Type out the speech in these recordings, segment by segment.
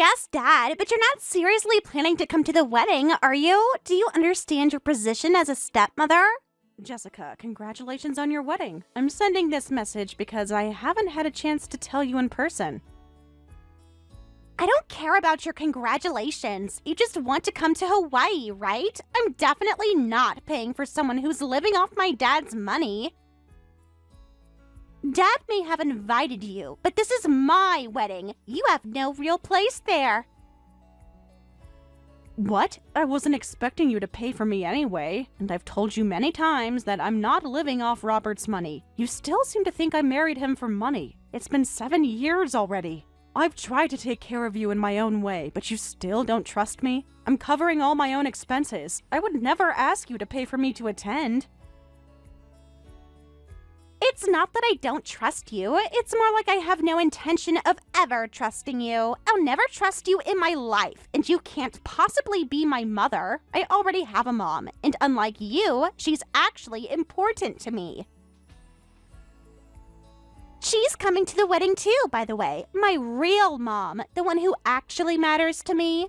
Yes, Dad, but you're not seriously planning to come to the wedding, are you? Do you understand your position as a stepmother? Jessica, congratulations on your wedding. I'm sending this message because I haven't had a chance to tell you in person. I don't care about your congratulations. You just want to come to Hawaii, right? I'm definitely not paying for someone who's living off my dad's money. Dad may have invited you, but this is my wedding. You have no real place there. What? I wasn't expecting you to pay for me anyway, and I've told you many times that I'm not living off Robert's money. You still seem to think I married him for money. It's been 7 years already. I've tried to take care of you in my own way, but you still don't trust me? I'm covering all my own expenses. I would never ask you to pay for me to attend. It's not that I don't trust you. It's more like I have no intention of ever trusting you. I'll never trust you in my life, and you can't possibly be my mother. I already have a mom, and unlike you, she's actually important to me. She's coming to the wedding too, by the way. My real mom, the one who actually matters to me.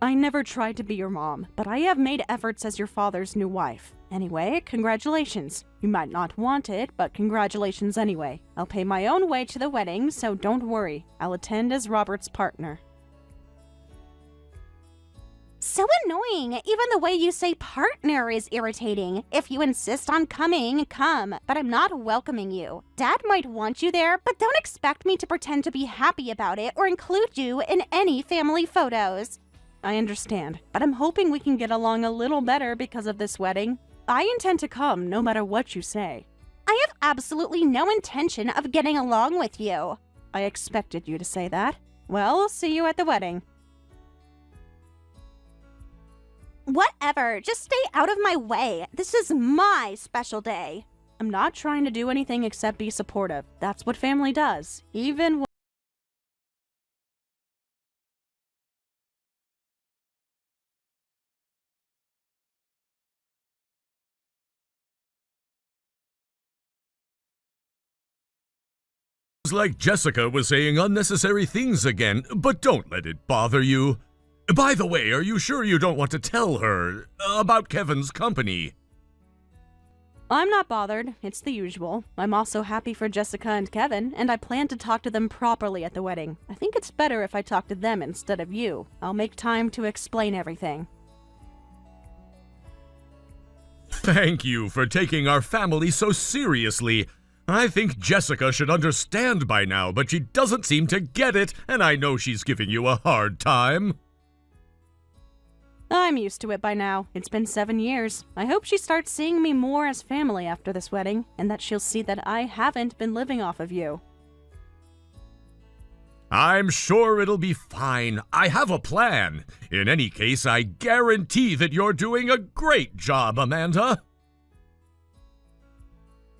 I never tried to be your mom, but I have made efforts as your father's new wife. Anyway, congratulations. You might not want it, but congratulations anyway. I'll pay my own way to the wedding, so don't worry. I'll attend as Robert's partner. So annoying. Even the way you say partner is irritating. If you insist on coming, come, but I'm not welcoming you. Dad might want you there, but don't expect me to pretend to be happy about it or include you in any family photos. I understand, but I'm hoping we can get along a little better because of this wedding. I intend to come no matter what you say. I have absolutely no intention of getting along with you. I expected you to say that. Well, I'll see you at the wedding. Whatever, just stay out of my way. This is my special day. I'm not trying to do anything except be supportive. That's what family does, even when like Jessica was saying unnecessary things again, but don't let it bother you. By the way, are you sure you don't want to tell her about Kevin's company? I'm not bothered. It's the usual. I'm also happy for Jessica and Kevin, and I plan to talk to them properly at the wedding. I think it's better if I talk to them instead of you. I'll make time to explain everything. Thank you for taking our family so seriously. I think Jessica should understand by now, but she doesn't seem to get it, and I know she's giving you a hard time. I'm used to it by now. It's been 7 years. I hope she starts seeing me more as family after this wedding, and that she'll see that I haven't been living off of you. I'm sure it'll be fine. I have a plan. In any case, I guarantee that you're doing a great job, Amanda.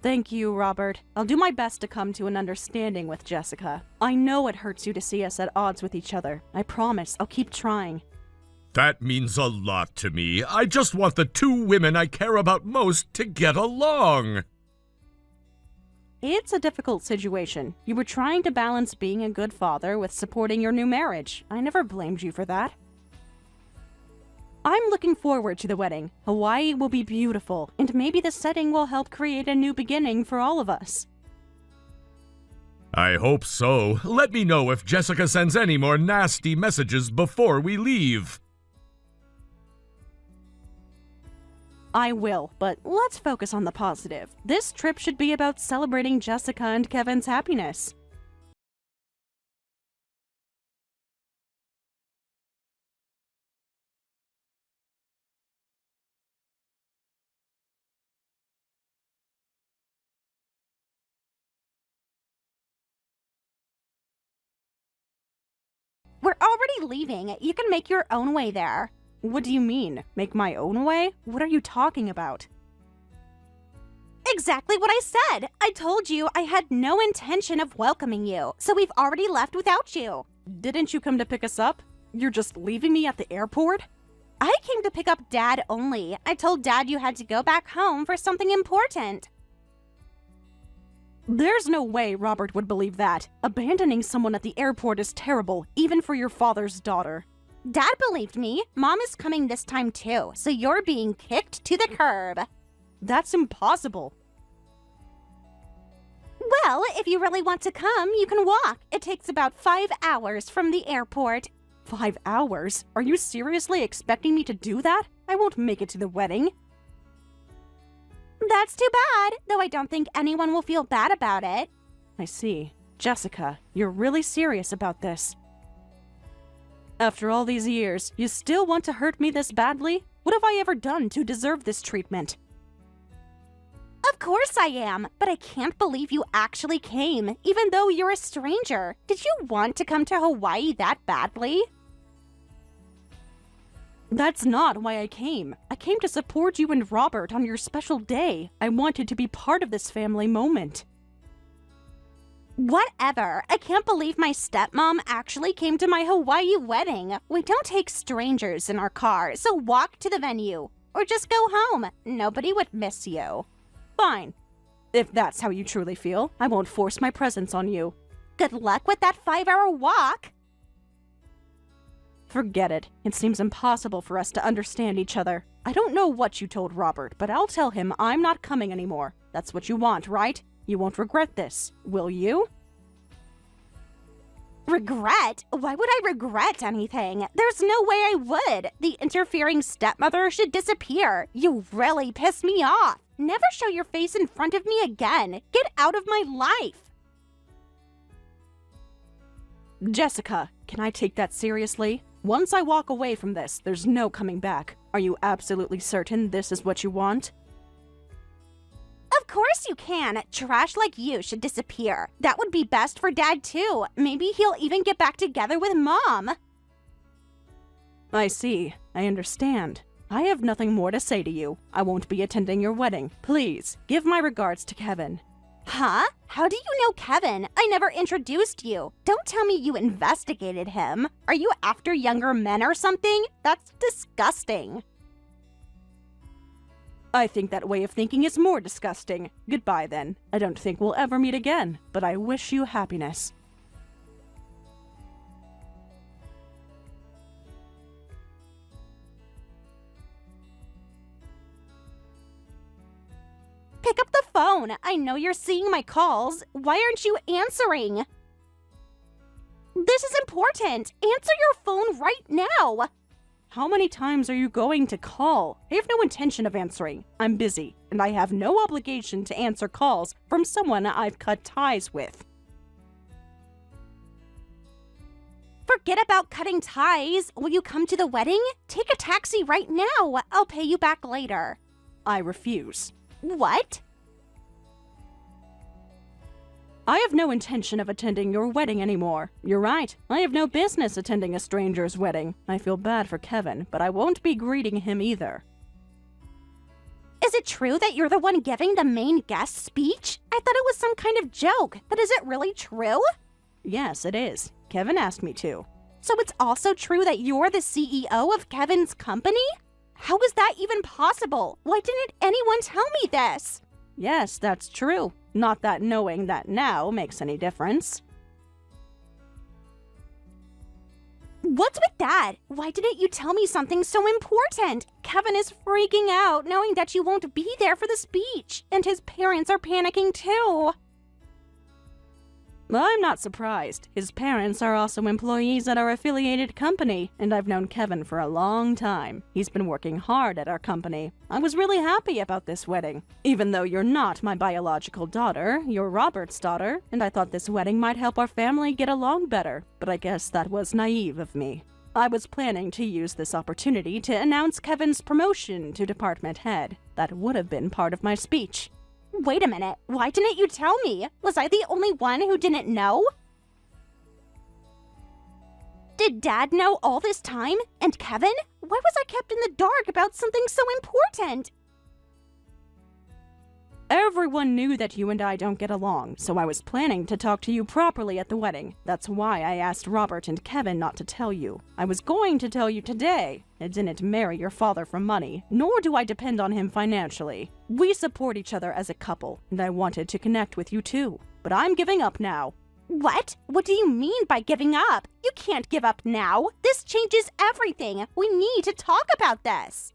Thank you, Robert. I'll do my best to come to an understanding with Jessica. I know it hurts you to see us at odds with each other. I promise I'll keep trying. That means a lot to me. I just want the two women I care about most to get along. It's a difficult situation. You were trying to balance being a good father with supporting your new marriage. I never blamed you for that. I'm looking forward to the wedding. Hawaii will be beautiful, and maybe the setting will help create a new beginning for all of us. I hope so. Let me know if Jessica sends any more nasty messages before we leave. I will, but let's focus on the positive. This trip should be about celebrating Jessica and Kevin's happiness. We're already leaving. You can make your own way there. What do you mean? Make my own way? What are you talking about? Exactly what I said. I told you I had no intention of welcoming you, so we've already left without you. Didn't you come to pick us up? You're just leaving me at the airport? I came to pick up Dad only. I told Dad you had to go back home for something important. There's no way Robert would believe that. Abandoning someone at the airport is terrible, even for your father's daughter. Dad believed me. Mom is coming this time too, so you're being kicked to the curb. That's impossible. Well, if you really want to come, you can walk. It takes about 5 hours from the airport. 5 hours? Are you seriously expecting me to do that? I won't make it to the wedding. That's too bad, though I don't think anyone will feel bad about it. I see. Jessica, you're really serious about this. After all these years, you still want to hurt me this badly? What have I ever done to deserve this treatment? Of course I am, but I can't believe you actually came, even though you're a stranger. Did you want to come to Hawaii that badly? That's not why I came. I came to support you and Robert on your special day. I wanted to be part of this family moment. Whatever. I can't believe my stepmom actually came to my Hawaii wedding. We don't take strangers in our car, so walk to the venue. Or just go home. Nobody would miss you. Fine. If that's how you truly feel, I won't force my presence on you. Good luck with that 5-hour walk. Forget it. It seems impossible for us to understand each other. I don't know what you told Robert, but I'll tell him I'm not coming anymore. That's what you want, right? You won't regret this, will you? Regret? Why would I regret anything? There's no way I would. The interfering stepmother should disappear. You really piss me off. Never show your face in front of me again. Get out of my life. Jessica, can I take that seriously? Once I walk away from this, there's no coming back. Are you absolutely certain this is what you want? Of course you can. Trash like you should disappear. That would be best for Dad too. Maybe he'll even get back together with Mom. I see. I understand. I have nothing more to say to you. I won't be attending your wedding. Please, give my regards to Kevin. Huh? How do you know Kevin? I never introduced you. Don't tell me you investigated him. Are you after younger men or something? That's disgusting. I think that way of thinking is more disgusting. Goodbye then. I don't think we'll ever meet again, but I wish you happiness. Pick up the phone. I know you're seeing my calls. Why aren't you answering? This is important. Answer your phone right now. How many times are you going to call? I have no intention of answering. I'm busy, and I have no obligation to answer calls from someone I've cut ties with. Forget about cutting ties. Will you come to the wedding? Take a taxi right now. I'll pay you back later. I refuse. What? I have no intention of attending your wedding anymore. You're right. I have no business attending a stranger's wedding. I feel bad for Kevin, but I won't be greeting him either. Is it true that you're the one giving the main guest speech? I thought it was some kind of joke, but is it really true? Yes, it is. Kevin asked me to. So it's also true that you're the CEO of Kevin's company? How is that even possible? Why didn't anyone tell me this? Yes, that's true. Not that knowing that now makes any difference. What's with that? Why didn't you tell me something so important? Kevin is freaking out knowing that you won't be there for the speech, and his parents are panicking too. I'm not surprised. His parents are also employees at our affiliated company, and I've known Kevin for a long time. He's been working hard at our company. I was really happy about this wedding. Even though you're not my biological daughter, you're Robert's daughter, and I thought this wedding might help our family get along better, but I guess that was naive of me. I was planning to use this opportunity to announce Kevin's promotion to department head. That would have been part of my speech. Wait a minute, why didn't you tell me? Was I the only one who didn't know? Did Dad know all this time? And Kevin? Why was I kept in the dark about something so important? Everyone knew that you and I don't get along, so I was planning to talk to you properly at the wedding. That's why I asked Robert and Kevin not to tell you. I was going to tell you today. I didn't marry your father for money, nor do I depend on him financially. We support each other as a couple, and I wanted to connect with you too. But I'm giving up now. What? What do you mean by giving up? You can't give up now. This changes everything. We need to talk about this.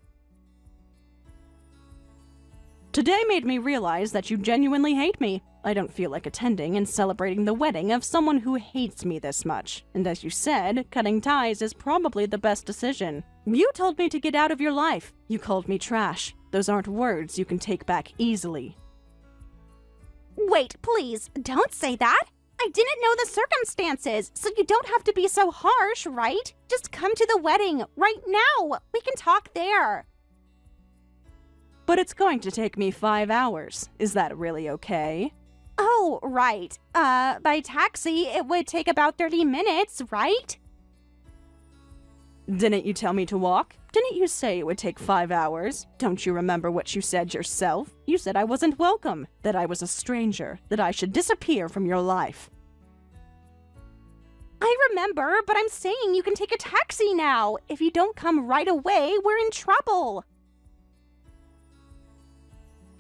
Today made me realize that you genuinely hate me. I don't feel like attending and celebrating the wedding of someone who hates me this much. And as you said, cutting ties is probably the best decision. You told me to get out of your life. You called me trash. Those aren't words you can take back easily. Wait, please, don't say that. I didn't know the circumstances, so you don't have to be so harsh, right? Just come to the wedding right now. We can talk there. But it's going to take me 5 hours. Is that really okay? Oh, right. By taxi, it would take about 30 minutes, right? Didn't you tell me to walk? Didn't you say it would take 5 hours? Don't you remember what you said yourself? You said I wasn't welcome, that I was a stranger, that I should disappear from your life. I remember, but I'm saying you can take a taxi now. If you don't come right away, we're in trouble.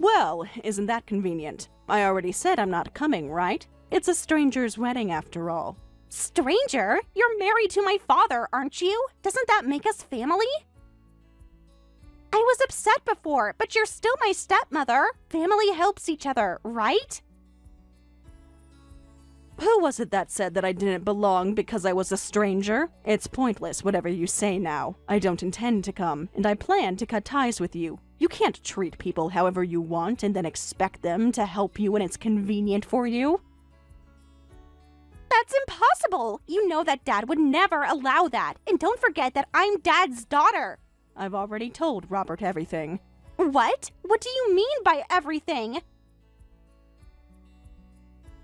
Well, isn't that convenient? I already said I'm not coming, right? It's a stranger's wedding after all. Stranger? You're married to my father, aren't you? Doesn't that make us family? I was upset before, but you're still my stepmother. Family helps each other, right? Who was it that said that I didn't belong because I was a stranger? It's pointless, whatever you say now. I don't intend to come, and I plan to cut ties with you. You can't treat people however you want and then expect them to help you when it's convenient for you. That's impossible! You know that Dad would never allow that, and don't forget that I'm Dad's daughter. I've already told Robert everything. What? What do you mean by everything?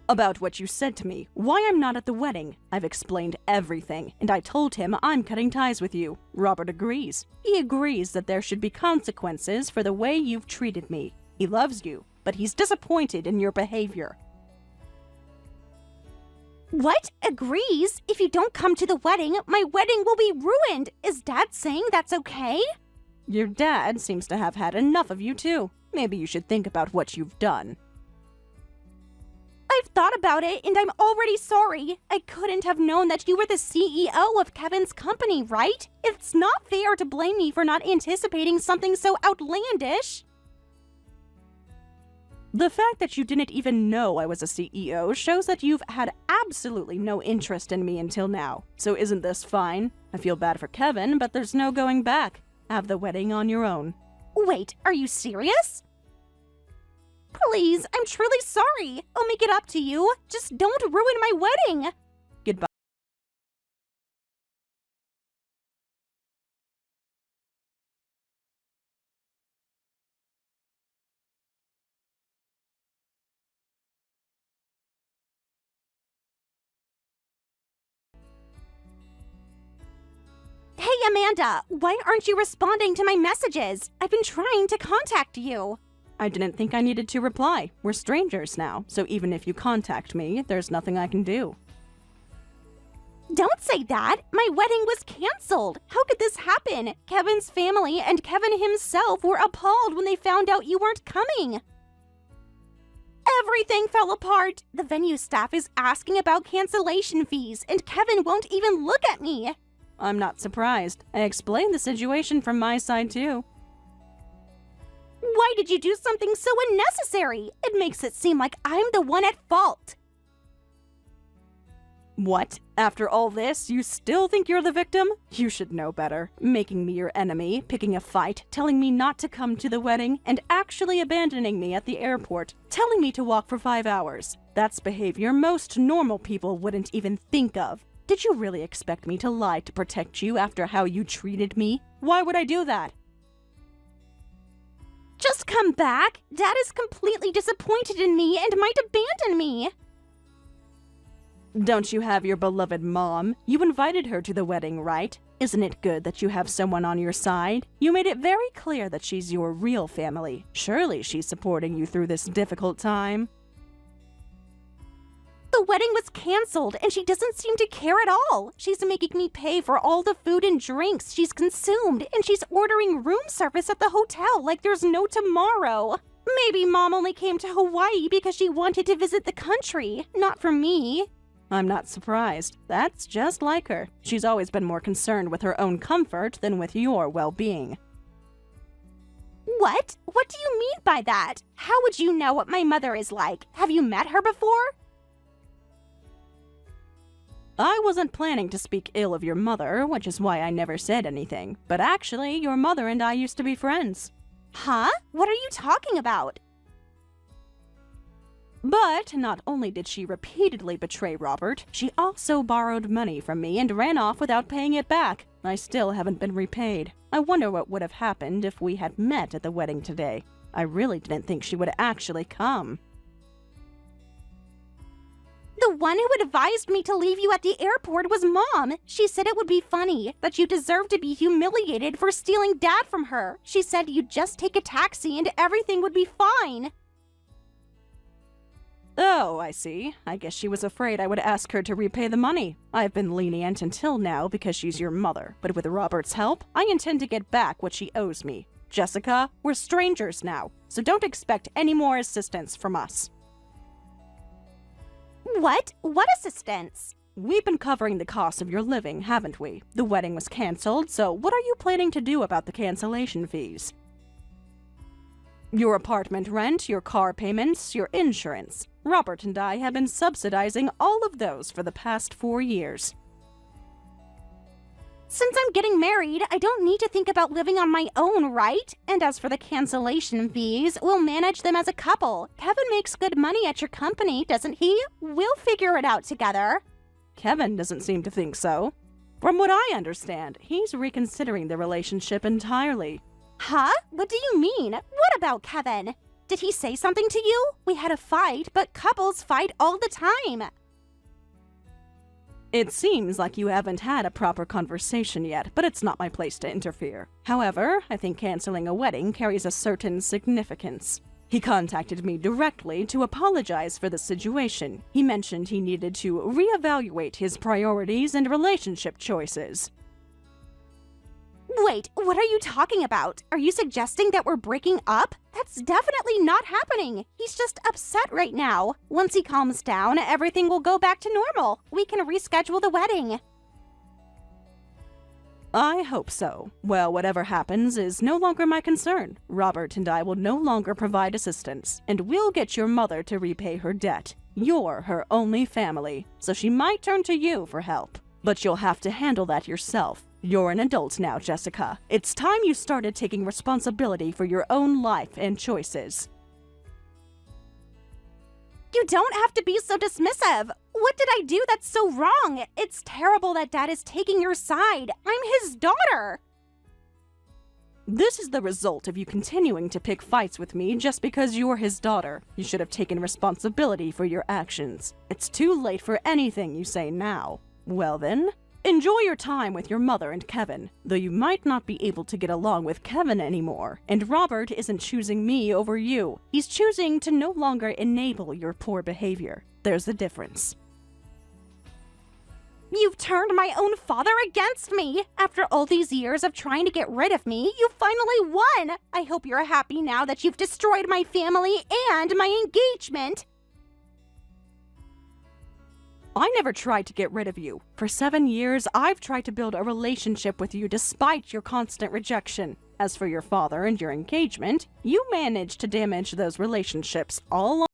About what you said to me, why I'm not at the wedding. I've explained everything, and I told him I'm cutting ties with you. Robert agrees. He agrees that there should be consequences for the way you've treated me. He loves you, but he's disappointed in your behavior. What? Agrees? If you don't come to the wedding, my wedding will be ruined. Is Dad saying that's okay? Your dad seems to have had enough of you too. Maybe you should think about what you've done. I've thought about it, and I'm already sorry. I couldn't have known that you were the CEO of Kevin's company, right? It's not fair to blame me for not anticipating something so outlandish. The fact that you didn't even know I was a CEO shows that you've had absolutely no interest in me until now. So isn't this fine? I feel bad for Kevin, but there's no going back. Have the wedding on your own. Wait, are you serious? Please, I'm truly sorry. I'll make it up to you. Just don't ruin my wedding. Goodbye. Hey, Amanda, why aren't you responding to my messages? I've been trying to contact you. I didn't think I needed to reply. We're strangers now, so even if you contact me, there's nothing I can do. Don't say that! My wedding was canceled! How could this happen? Kevin's family and Kevin himself were appalled when they found out you weren't coming. Everything fell apart. The venue staff is asking about cancellation fees, and Kevin won't even look at me. I'm not surprised. I explained the situation from my side too. Why did you do something so unnecessary? It makes it seem like I'm the one at fault. What? After all this, you still think you're the victim? You should know better. Making me your enemy, picking a fight, telling me not to come to the wedding, and actually abandoning me at the airport, telling me to walk for 5 hours. That's behavior most normal people wouldn't even think of. Did you really expect me to lie to protect you after how you treated me? Why would I do that? Just come back. Dad is completely disappointed in me and might abandon me. Don't you have your beloved mom? You invited her to the wedding, right? Isn't it good that you have someone on your side? You made it very clear that she's your real family. Surely she's supporting you through this difficult time. The wedding was canceled, and she doesn't seem to care at all. She's making me pay for all the food and drinks she's consumed, and she's ordering room service at the hotel like there's no tomorrow. Maybe Mom only came to Hawaii because she wanted to visit the country, not for me. I'm not surprised. That's just like her. She's always been more concerned with her own comfort than with your well-being. What? What do you mean by that? How would you know what my mother is like? Have you met her before? I wasn't planning to speak ill of your mother, which is why I never said anything. But actually, your mother and I used to be friends. Huh? What are you talking about? But not only did she repeatedly betray Robert, she also borrowed money from me and ran off without paying it back. I still haven't been repaid. I wonder what would have happened if we had met at the wedding today. I really didn't think she would actually come. The one who advised me to leave you at the airport was Mom. She said it would be funny, that you deserve to be humiliated for stealing Dad from her. She said you'd just take a taxi and everything would be fine. Oh, I see. I guess she was afraid I would ask her to repay the money. I've been lenient until now because she's your mother, but with Robert's help, I intend to get back what she owes me. Jessica, we're strangers now, so don't expect any more assistance from us. What? What assistance? We've been covering the cost of your living, haven't we? The wedding was canceled, so what are you planning to do about the cancellation fees? Your apartment rent, your car payments, your insurance. Robert and I have been subsidizing all of those for the past 4 years. Since I'm getting married, I don't need to think about living on my own, right? And as for the cancellation fees, we'll manage them as a couple. Kevin makes good money at your company, doesn't he? We'll figure it out together. Kevin doesn't seem to think so. From what I understand, he's reconsidering the relationship entirely. Huh? What do you mean? What about Kevin? Did he say something to you? We had a fight, but couples fight all the time. It seems like you haven't had a proper conversation yet, but it's not my place to interfere. However, I think canceling a wedding carries a certain significance. He contacted me directly to apologize for the situation. He mentioned he needed to reevaluate his priorities and relationship choices. Wait, what are you talking about? Are you suggesting that we're breaking up? That's definitely not happening. He's just upset right now. Once he calms down, everything will go back to normal. We can reschedule the wedding. I hope so. Well, whatever happens is no longer my concern. Robert and I will no longer provide assistance, and we'll get your mother to repay her debt. You're her only family, so she might turn to you for help. But you'll have to handle that yourself. You're an adult now, Jessica. It's time you started taking responsibility for your own life and choices. You don't have to be so dismissive. What did I do that's so wrong? It's terrible that Dad is taking your side. I'm his daughter. This is the result of you continuing to pick fights with me just because you're his daughter. You should have taken responsibility for your actions. It's too late for anything you say now. Well then, enjoy your time with your mother and Kevin, though you might not be able to get along with Kevin anymore. And Robert isn't choosing me over you. He's choosing to no longer enable your poor behavior. There's the difference. You've turned my own father against me. After all these years of trying to get rid of me, you finally won. I hope you're happy now that you've destroyed my family and my engagement. I never tried to get rid of you. For 7 years, I've tried to build a relationship with you despite your constant rejection. As for your father and your engagement, you managed to damage those relationships all along.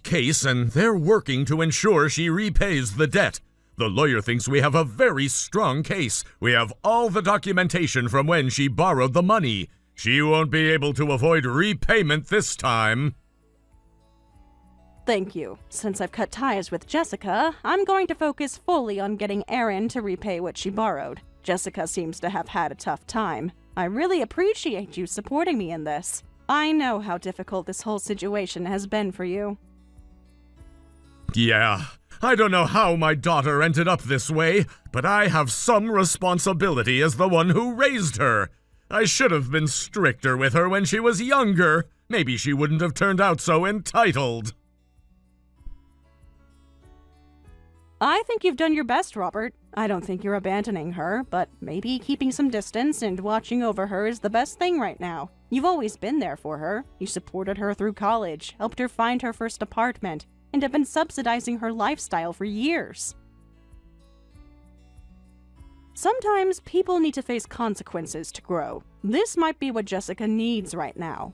Case, and they're working to ensure she repays the debt. The lawyer thinks we have a very strong case. We have all the documentation from when she borrowed the money. She won't be able to avoid repayment this time. Thank you. Since I've cut ties with Jessica, I'm going to focus fully on getting Erin to repay what she borrowed. Jessica seems to have had a tough time. I really appreciate you supporting me in this. I know how difficult this whole situation has been for you. Yeah, I don't know how my daughter ended up this way, but I have some responsibility as the one who raised her. I should have been stricter with her when she was younger. Maybe she wouldn't have turned out so entitled. I think you've done your best, Robert. I don't think you're abandoning her, but maybe keeping some distance and watching over her is the best thing right now. You've always been there for her. You supported her through college, helped her find her first apartment, and have been subsidizing her lifestyle for years. Sometimes people need to face consequences to grow. This might be what Jessica needs right now.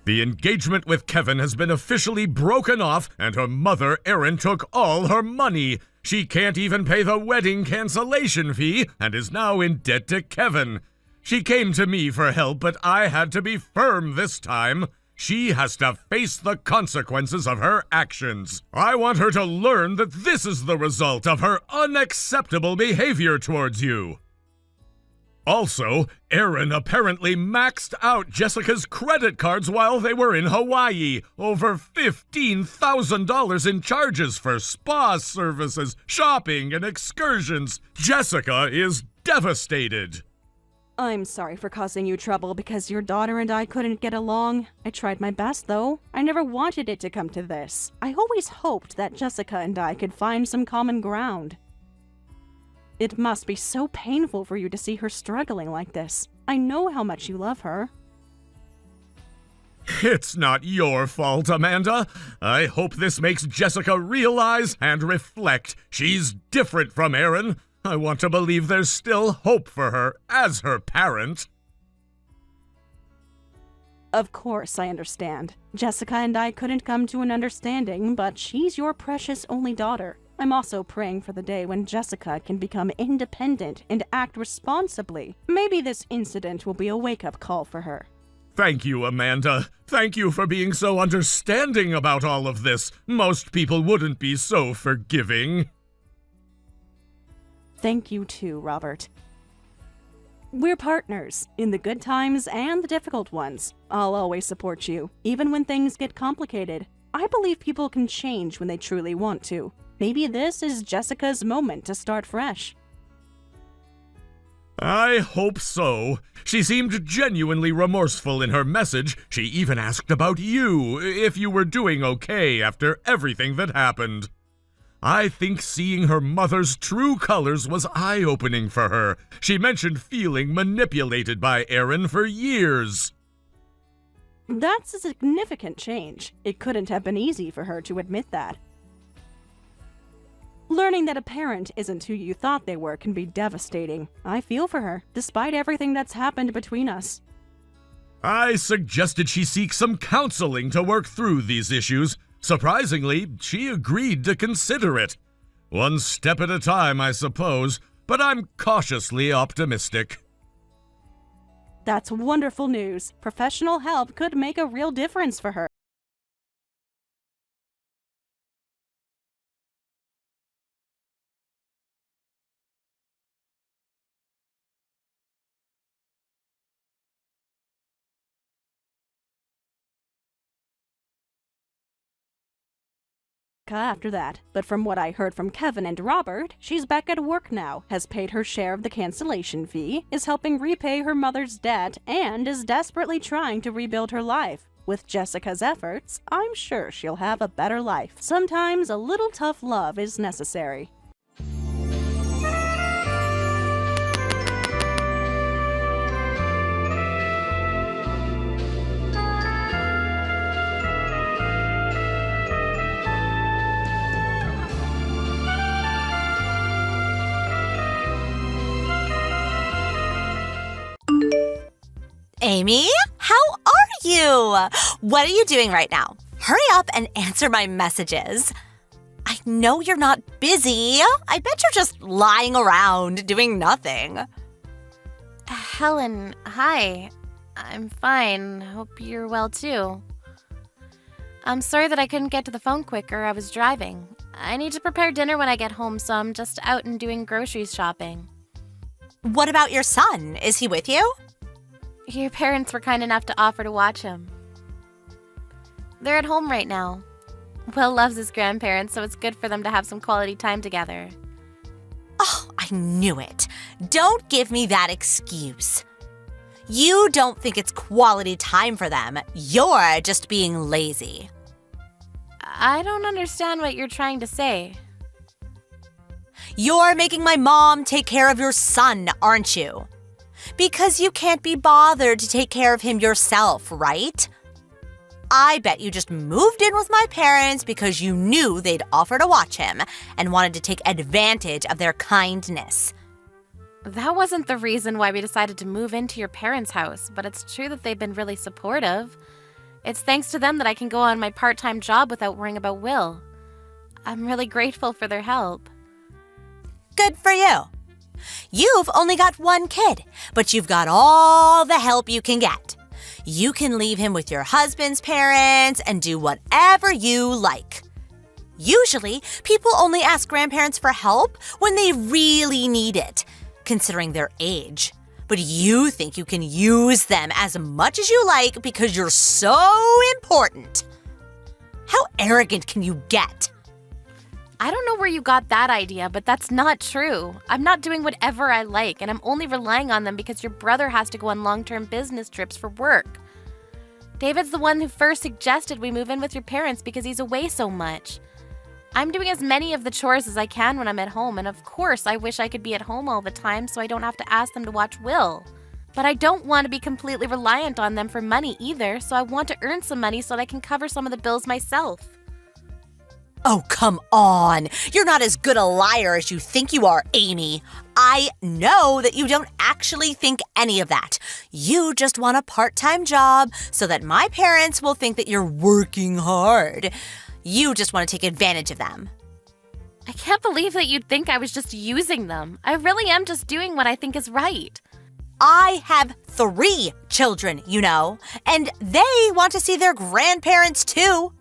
The engagement with Kevin has been officially broken off, and her mother, Erin, took all her money. She can't even pay the wedding cancellation fee and is now in debt to Kevin. She came to me for help, but I had to be firm this time. She has to face the consequences of her actions. I want her to learn that this is the result of her unacceptable behavior towards you. Also, Erin apparently maxed out Jessica's credit cards while they were in Hawaii. Over $15,000 in charges for spa services, shopping, and excursions. Jessica is devastated. I'm sorry for causing you trouble because your daughter and I couldn't get along. I tried my best, though. I never wanted it to come to this. I always hoped that Jessica and I could find some common ground. It must be so painful for you to see her struggling like this. I know how much you love her. It's not your fault, Amanda. I hope this makes Jessica realize and reflect she's different from Erin. I want to believe there's still hope for her as her parent. Of course, I understand. Jessica and I couldn't come to an understanding, but she's your precious only daughter. I'm also praying for the day when Jessica can become independent and act responsibly. Maybe this incident will be a wake-up call for her. Thank you, Amanda. Thank you for being so understanding about all of this. Most people wouldn't be so forgiving. Thank you too, Robert. We're partners, in the good times and the difficult ones. I'll always support you, even when things get complicated. I believe people can change when they truly want to. Maybe this is Jessica's moment to start fresh. I hope so. She seemed genuinely remorseful in her message. She even asked about you, if you were doing okay after everything that happened. I think seeing her mother's true colors was eye-opening for her. She mentioned feeling manipulated by Erin for years. That's a significant change. It couldn't have been easy for her to admit that. Learning that a parent isn't who you thought they were can be devastating. I feel for her, despite everything that's happened between us. I suggested she seek some counseling to work through these issues. Surprisingly, she agreed to consider it. One step at a time, I suppose, but I'm cautiously optimistic. That's wonderful news. Professional help could make a real difference for her. After that, but from what I heard from Kevin and Robert, she's back at work now, has paid her share of the cancellation fee, is helping repay her mother's debt, and is desperately trying to rebuild her life. With Jessica's efforts, I'm sure she'll have a better life. Sometimes a little tough love is necessary. Amy, how are you? What are you doing right now? Hurry up and answer my messages. I know you're not busy. I bet you're just lying around doing nothing. Helen, hi. I'm fine. Hope you're well too. I'm sorry that I couldn't get to the phone quicker. I was driving. I need to prepare dinner when I get home, so I'm just out and doing groceries shopping. What about your son? Is he with you? Your parents were kind enough to offer to watch him. They're at home right now. Will loves his grandparents, so it's good for them to have some quality time together. Oh, I knew it. Don't give me that excuse. You don't think it's quality time for them. You're just being lazy. I don't understand what you're trying to say. You're making my mom take care of your son, aren't you? Because you can't be bothered to take care of him yourself, right? I bet you just moved in with my parents because you knew they'd offer to watch him and wanted to take advantage of their kindness. That wasn't the reason why we decided to move into your parents' house, but it's true that they've been really supportive. It's thanks to them that I can go on my part-time job without worrying about Will. I'm really grateful for their help. Good for you. You've only got one kid, but you've got all the help you can get. You can leave him with your husband's parents and do whatever you like. Usually, people only ask grandparents for help when they really need it, considering their age. But you think you can use them as much as you like because you're so important. How arrogant can you get? I don't know where you got that idea, but that's not true. I'm not doing whatever I like, and I'm only relying on them because your brother has to go on long-term business trips for work. David's the one who first suggested we move in with your parents because he's away so much. I'm doing as many of the chores as I can when I'm at home, and of course I wish I could be at home all the time so I don't have to ask them to watch Will. But I don't want to be completely reliant on them for money either, so I want to earn some money so that I can cover some of the bills myself. Oh, come on. You're not as good a liar as you think you are, Amy. I know that you don't actually think any of that. You just want a part-time job so that my parents will think that you're working hard. You just want to take advantage of them. I can't believe that you'd think I was just using them. I really am just doing what I think is right. I have 3 children, you know, and they want to see their grandparents too.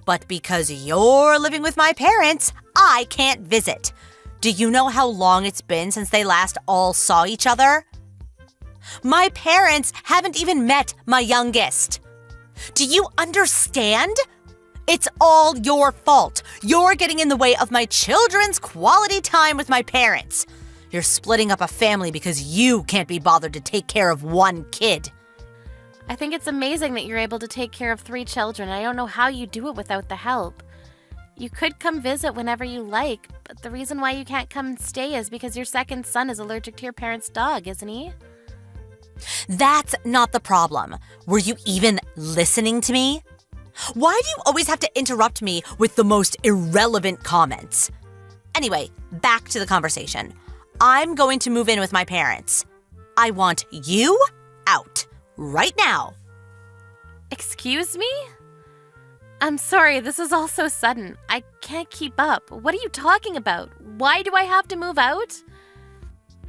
But because you're living with my parents, I can't visit. Do you know how long it's been since they last all saw each other? My parents haven't even met my youngest. Do you understand? It's all your fault. You're getting in the way of my children's quality time with my parents. You're splitting up a family because you can't be bothered to take care of one kid. I think it's amazing that you're able to take care of 3 children. I don't know how you do it without the help. You could come visit whenever you like, but the reason why you can't come and stay is because your second son is allergic to your parents' dog, isn't he? That's not the problem. Were you even listening to me? Why do you always have to interrupt me with the most irrelevant comments? Anyway, back to the conversation. I'm going to move in with my parents. I want you out. Right now. Excuse me? I'm sorry, this is all so sudden. I can't keep up. What are you talking about? Why do I have to move out?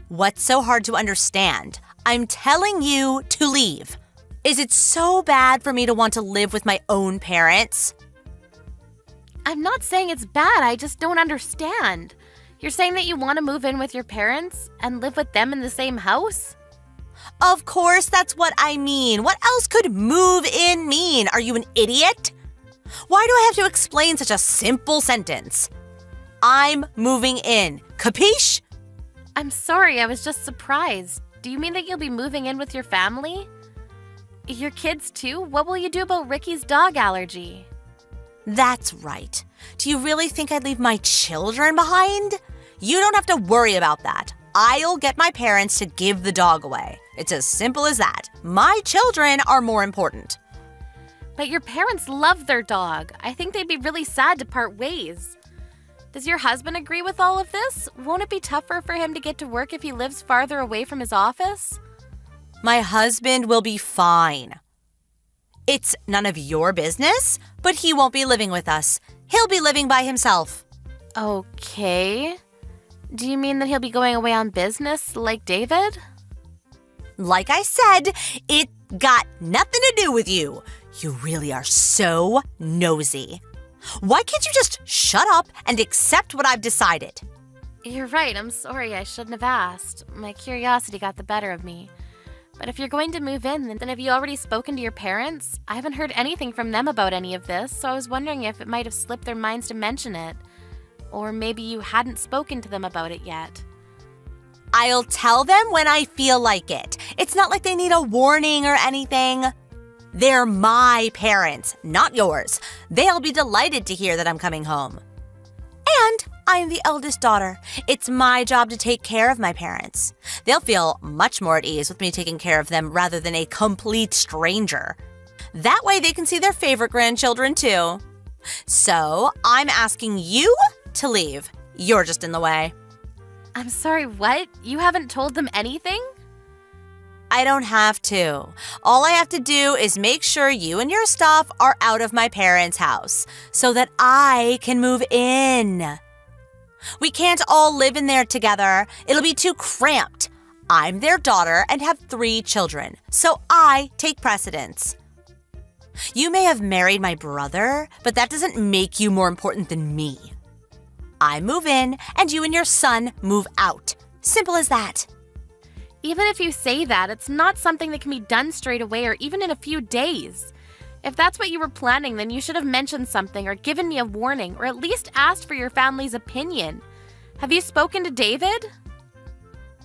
What's so hard to understand? I'm telling you to leave. Is it so bad for me to want to live with my own parents? I'm not saying it's bad, I just don't understand. You're saying that you want to move in with your parents and live with them in the same house? Of course, that's what I mean. What else could move in mean? Are you an idiot? Why do I have to explain such a simple sentence? I'm moving in. Capiche? I'm sorry, I was just surprised. Do you mean that you'll be moving in with your family? Your kids too? What will you do about Ricky's dog allergy? That's right. Do you really think I'd leave my children behind? You don't have to worry about that. I'll get my parents to give the dog away. It's as simple as that. My children are more important. But your parents love their dog. I think they'd be really sad to part ways. Does your husband agree with all of this? Won't it be tougher for him to get to work if he lives farther away from his office? My husband will be fine. It's none of your business, but he won't be living with us. He'll be living by himself. Okay. Do you mean that he'll be going away on business like David? Like I said, it got nothing to do with you. You really are so nosy. Why can't you just shut up and accept what I've decided? You're right, I'm sorry, I shouldn't have asked. My curiosity got the better of me. But if you're going to move in, then have you already spoken to your parents? I haven't heard anything from them about any of this, so I was wondering if it might have slipped their minds to mention it. Or maybe you hadn't spoken to them about it yet. I'll tell them when I feel like it. It's not like they need a warning or anything. They're my parents, not yours. They'll be delighted to hear that I'm coming home. And I'm the eldest daughter. It's my job to take care of my parents. They'll feel much more at ease with me taking care of them rather than a complete stranger. That way they can see their favorite grandchildren too. So I'm asking you to leave. You're just in the way. I'm sorry, what? You haven't told them anything? I don't have to. All I have to do is make sure you and your stuff are out of my parents' house so that I can move in. We can't all live in there together. It'll be too cramped. I'm their daughter and have 3 children, so I take precedence. You may have married my brother, but that doesn't make you more important than me. I move in, and you and your son move out. Simple as that. Even if you say that, it's not something that can be done straight away or even in a few days. If that's what you were planning, then you should have mentioned something or given me a warning or at least asked for your family's opinion. Have you spoken to David?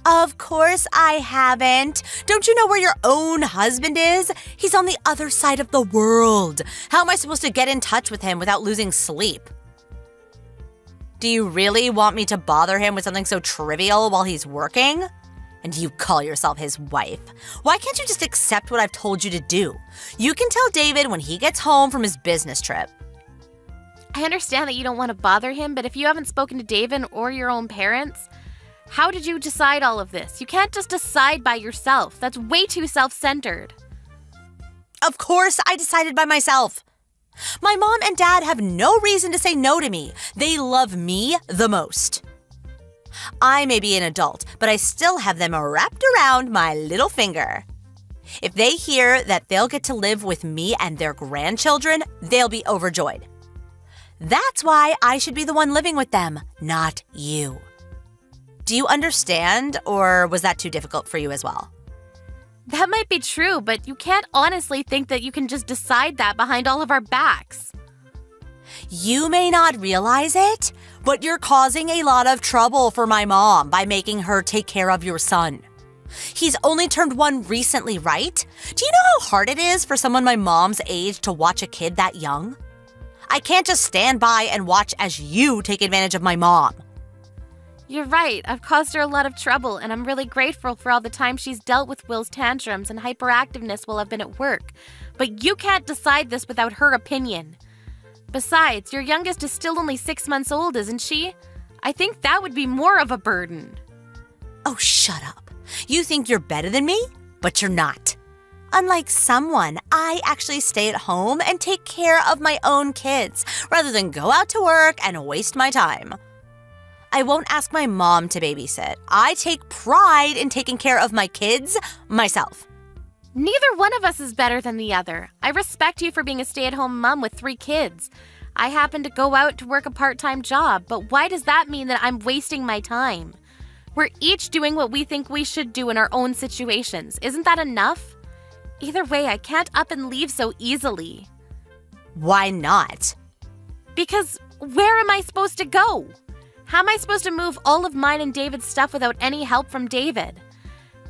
Of course I haven't. Don't you know where your own husband is? He's on the other side of the world. How am I supposed to get in touch with him without losing sleep? Do you really want me to bother him with something so trivial while he's working? And you call yourself his wife. Why can't you just accept what I've told you to do? You can tell David when he gets home from his business trip. I understand that you don't want to bother him, but if you haven't spoken to David or your own parents, how did you decide all of this? You can't just decide by yourself. That's way too self-centered. Of course I decided by myself. My mom and dad have no reason to say no to me. They love me the most. I may be an adult, but I still have them wrapped around my little finger. If they hear that they'll get to live with me and their grandchildren, they'll be overjoyed. That's why I should be the one living with them, not you. Do you understand, or was that too difficult for you as well? That might be true, but you can't honestly think that you can just decide that behind all of our backs. You may not realize it, but you're causing a lot of trouble for my mom by making her take care of your son. He's only turned 1 recently, right? Do you know how hard it is for someone my mom's age to watch a kid that young? I can't just stand by and watch as you take advantage of my mom. You're right, I've caused her a lot of trouble, and I'm really grateful for all the time she's dealt with Will's tantrums and hyperactiveness while I've been at work. But you can't decide this without her opinion. Besides, your youngest is still only 6 months old, isn't she? I think that would be more of a burden. Oh, shut up. You think you're better than me, but you're not. Unlike someone, I actually stay at home and take care of my own kids rather than go out to work and waste my time. I won't ask my mom to babysit. I take pride in taking care of my kids myself. Neither one of us is better than the other. I respect you for being a stay-at-home mom with 3 kids. I happen to go out to work a part-time job, but why does that mean that I'm wasting my time? We're each doing what we think we should do in our own situations. Isn't that enough? Either way, I can't up and leave so easily. Why not? Because where am I supposed to go? How am I supposed to move all of mine and David's stuff without any help from David?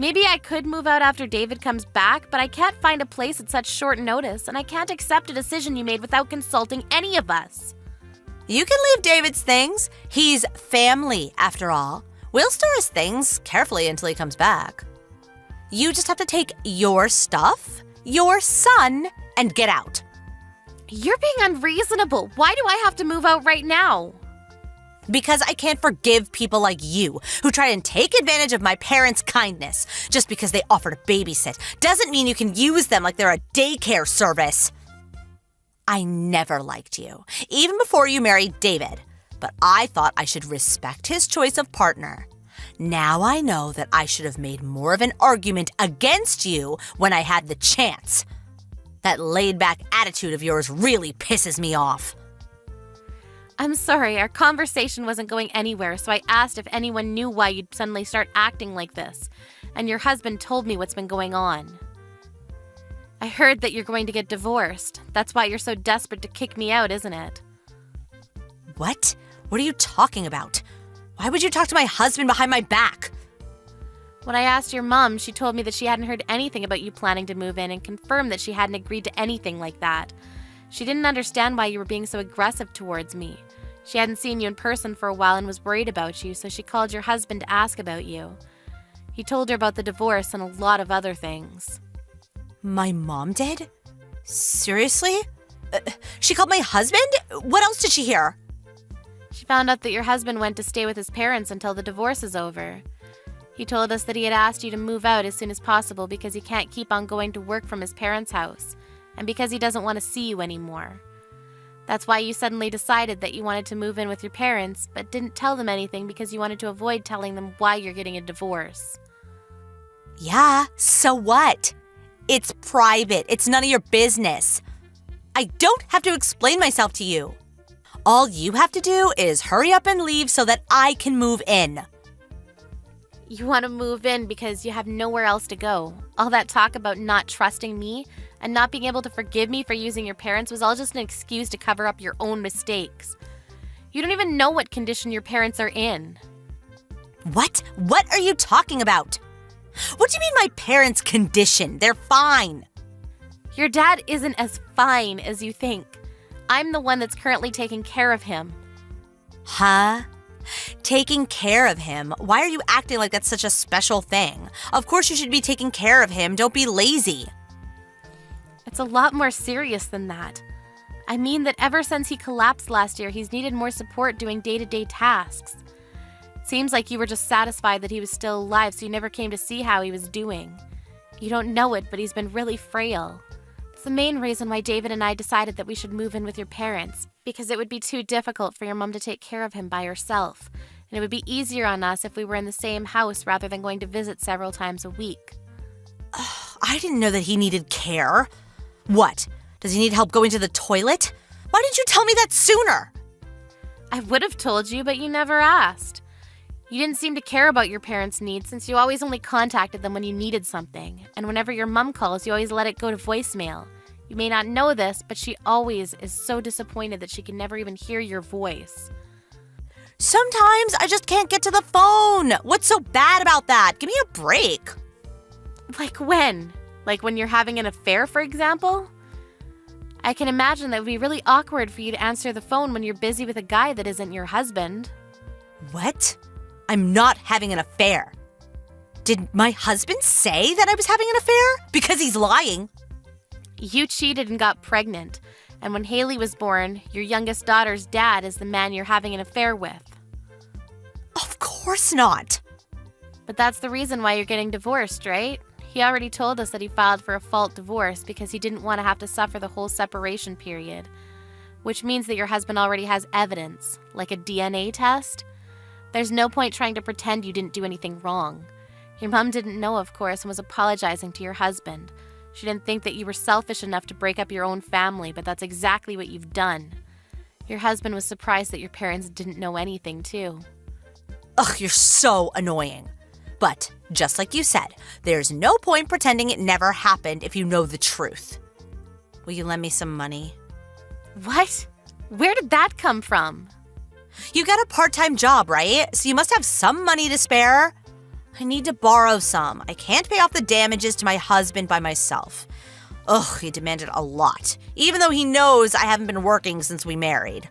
Maybe I could move out after David comes back, but I can't find a place at such short notice, and I can't accept a decision you made without consulting any of us. You can leave David's things. He's family, after all. We'll store his things carefully until he comes back. You just have to take your stuff, your son, and get out. You're being unreasonable. Why do I have to move out right now? Because I can't forgive people like you who try and take advantage of my parents' kindness. Just because they offer to babysit doesn't mean you can use them like they're a daycare service. I never liked you, even before you married David, but I thought I should respect his choice of partner. Now I know that I should have made more of an argument against you when I had the chance. That laid-back attitude of yours really pisses me off. I'm sorry, our conversation wasn't going anywhere, so I asked if anyone knew why you'd suddenly start acting like this, and your husband told me what's been going on. I heard that you're going to get divorced. That's why you're so desperate to kick me out, isn't it? What? What are you talking about? Why would you talk to my husband behind my back? When I asked your mom, she told me that she hadn't heard anything about you planning to move in and confirmed that she hadn't agreed to anything like that. She didn't understand why you were being so aggressive towards me. She hadn't seen you in person for a while and was worried about you, so she called your husband to ask about you. He told her about the divorce and a lot of other things. My mom did? Seriously? She called my husband? What else did she hear? She found out that your husband went to stay with his parents until the divorce is over. He told us that he had asked you to move out as soon as possible because he can't keep on going to work from his parents' house, and because he doesn't want to see you anymore. That's why you suddenly decided that you wanted to move in with your parents, but didn't tell them anything because you wanted to avoid telling them why you're getting a divorce. Yeah, so what? It's private. It's none of your business. I don't have to explain myself to you. All you have to do is hurry up and leave so that I can move in. You want to move in because you have nowhere else to go. All that talk about not trusting me and not being able to forgive me for using your parents was all just an excuse to cover up your own mistakes. You don't even know what condition your parents are in. What? What are you talking about? What do you mean my parents' condition? They're fine. Your dad isn't as fine as you think. I'm the one that's currently taking care of him. Huh? Taking care of him? Why are you acting like that's such a special thing? Of course you should be taking care of him. Don't be lazy. It's a lot more serious than that. I mean that ever since he collapsed last year, he's needed more support doing day-to-day tasks. Seems like you were just satisfied that he was still alive, so you never came to see how he was doing. You don't know it, but he's been really frail. It's the main reason why David and I decided that we should move in with your parents, because it would be too difficult for your mom to take care of him by herself, and it would be easier on us if we were in the same house rather than going to visit several times a week. I didn't know that he needed care. What? Does he need help going to the toilet? Why didn't you tell me that sooner? I would have told you, but you never asked. You didn't seem to care about your parents' needs since you always only contacted them when you needed something, and whenever your mom calls, you always let it go to voicemail. You may not know this, but she always is so disappointed that she can never even hear your voice. Sometimes I just can't get to the phone. What's so bad about that? Give me a break. Like when? Like when you're having an affair, for example? I can imagine that it would be really awkward for you to answer the phone when you're busy with a guy that isn't your husband. What? I'm not having an affair. Did my husband say that I was having an affair? Because he's lying. You cheated and got pregnant, and when Haley was born, your youngest daughter's dad is the man you're having an affair with. Of course not. But that's the reason why you're getting divorced, right? He already told us that he filed for a fault divorce because he didn't want to have to suffer the whole separation period, which means that your husband already has evidence, like a DNA test. There's no point trying to pretend you didn't do anything wrong. Your mom didn't know, of course, and was apologizing to your husband. She didn't think that you were selfish enough to break up your own family, but that's exactly what you've done. Your husband was surprised that your parents didn't know anything, too. Ugh, you're so annoying. But, just like you said, there's no point pretending it never happened if you know the truth. Will you lend me some money? What? Where did that come from? You got a part-time job, right? So you must have some money to spare. I need to borrow some. I can't pay off the damages to my husband by myself. Ugh, he demanded a lot, even though he knows I haven't been working since we married.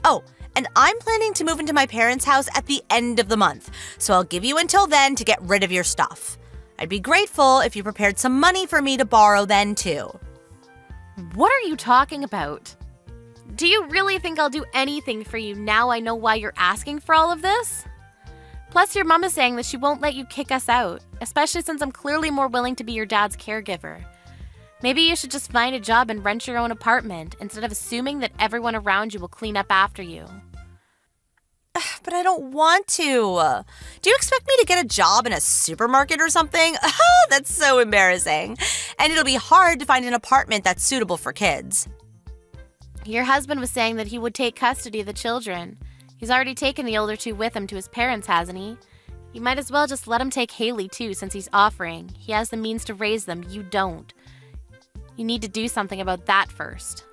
Oh, and I'm planning to move into my parents' house at the end of the month, so I'll give you until then to get rid of your stuff. I'd be grateful if you prepared some money for me to borrow then, too. What are you talking about? Do you really think I'll do anything for you now I know why you're asking for all of this? Plus, your mom is saying that she won't let you kick us out, especially since I'm clearly more willing to be your dad's caregiver. Maybe you should just find a job and rent your own apartment instead of assuming that everyone around you will clean up after you. But I don't want to. Do you expect me to get a job in a supermarket or something? That's so embarrassing. And it'll be hard to find an apartment that's suitable for kids. Your husband was saying that he would take custody of the children. He's already taken the older two with him to his parents, hasn't he? You might as well just let him take Haley too, since he's offering. He has the means to raise them. You don't. You need to do something about that first.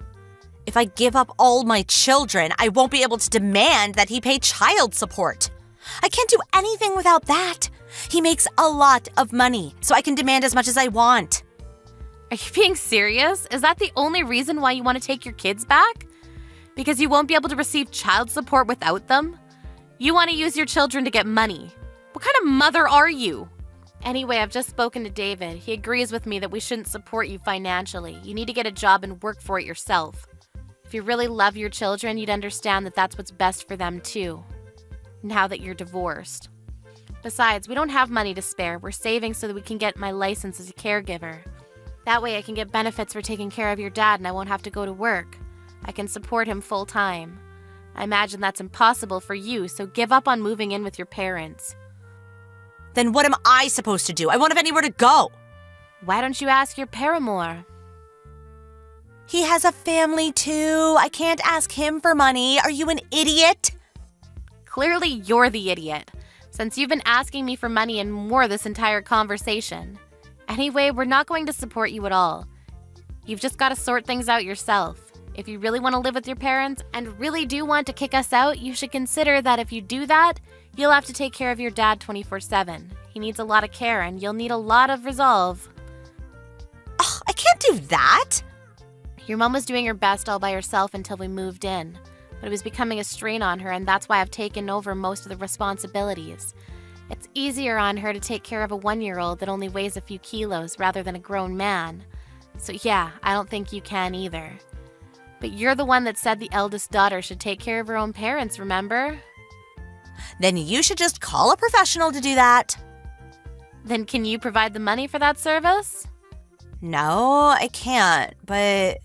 If I give up all my children, I won't be able to demand that he pay child support. I can't do anything without that. He makes a lot of money, so I can demand as much as I want. Are you being serious? Is that the only reason why you want to take your kids back? Because you won't be able to receive child support without them? You want to use your children to get money. What kind of mother are you? Anyway, I've just spoken to David. He agrees with me that we shouldn't support you financially. You need to get a job and work for it yourself. If you really love your children, you'd understand that that's what's best for them too, now that you're divorced. Besides, we don't have money to spare. We're saving so that we can get my license as a caregiver. That way I can get benefits for taking care of your dad and I won't have to go to work. I can support him full time. I imagine that's impossible for you, so give up on moving in with your parents. Then what am I supposed to do? I won't have anywhere to go. Why don't you ask your paramour? He has a family too. I can't ask him for money. Are you an idiot? Clearly you're the idiot, since you've been asking me for money and more this entire conversation. Anyway, we're not going to support you at all. You've just got to sort things out yourself. If you really want to live with your parents and really do want to kick us out, you should consider that if you do that, you'll have to take care of your dad 24/7. He needs a lot of care and you'll need a lot of resolve. Ugh, I can't do that. Your mom was doing her best all by herself until we moved in, but it was becoming a strain on her, and that's why I've taken over most of the responsibilities. It's easier on her to take care of a 1-year-old that only weighs a few kilos rather than a grown man. So yeah, I don't think you can either. But you're the one that said the eldest daughter should take care of her own parents, remember? Then you should just call a professional to do that. Then can you provide the money for that service? No, I can't, but...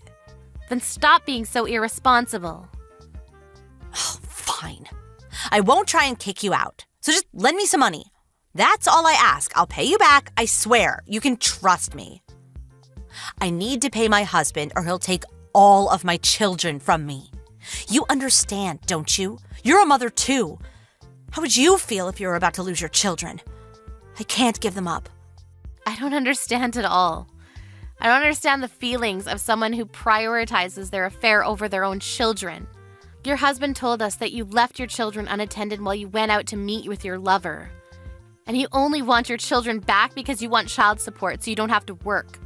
Then stop being so irresponsible. Oh, fine. I won't try and kick you out. So just lend me some money. That's all I ask. I'll pay you back, I swear. You can trust me. I need to pay my husband or he'll take all of my children from me. You understand, don't you? You're a mother too. How would you feel if you were about to lose your children? I can't give them up. I don't understand at all. I don't understand the feelings of someone who prioritizes their affair over their own children. Your husband told us that you left your children unattended while you went out to meet with your lover. And you only want your children back because you want child support so you don't have to work.